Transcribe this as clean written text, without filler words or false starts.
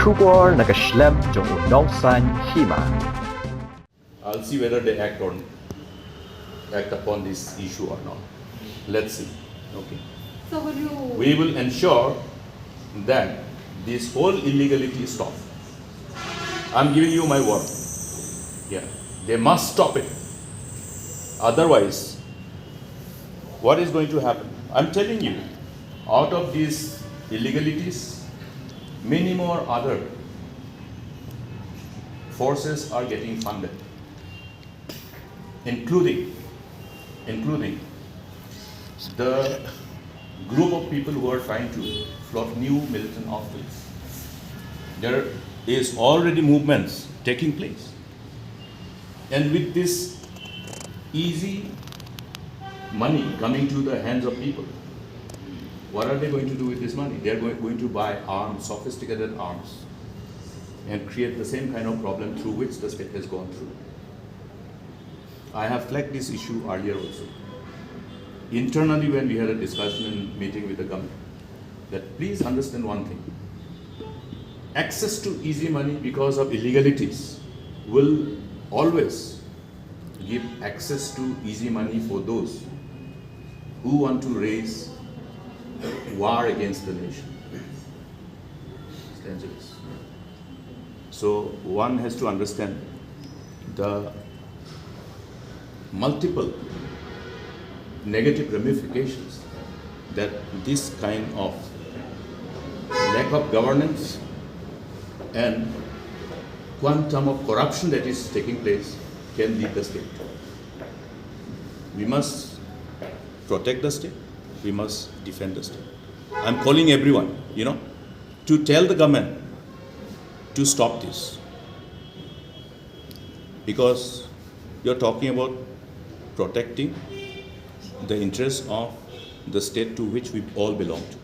Kubor nakaslem jong udongsan Hima. I'll see whether they act upon this issue or not. Let's see. Okay. So will you? We will ensure that this whole illegality stops. I'm giving you my word. Yeah. They must stop it. Otherwise, what is going to happen? I'm telling you, out of these illegalities, many more other forces are getting funded, including the group of people who are trying to float new militant outfits. There is already movements taking place. And with this easy money coming to the hands of people, what are they going to do with this money? They are going to buy arms, sophisticated arms, and create the same kind of problem through which the state has gone through. I have flagged this issue earlier also. Internally, when we had a discussion and meeting with the government, that please understand one thing. Access to easy money because of illegalities will always give access to easy money for those who want to raise war against the nation. It's dangerous. So one has to understand the multiple negative ramifications that this kind of lack of governance and quantum of corruption that is taking place can lead the state. We must protect the state. We must defend the state. I'm calling everyone, to tell the government to stop this. Because you're talking about protecting the interests of the state to which we all belong to.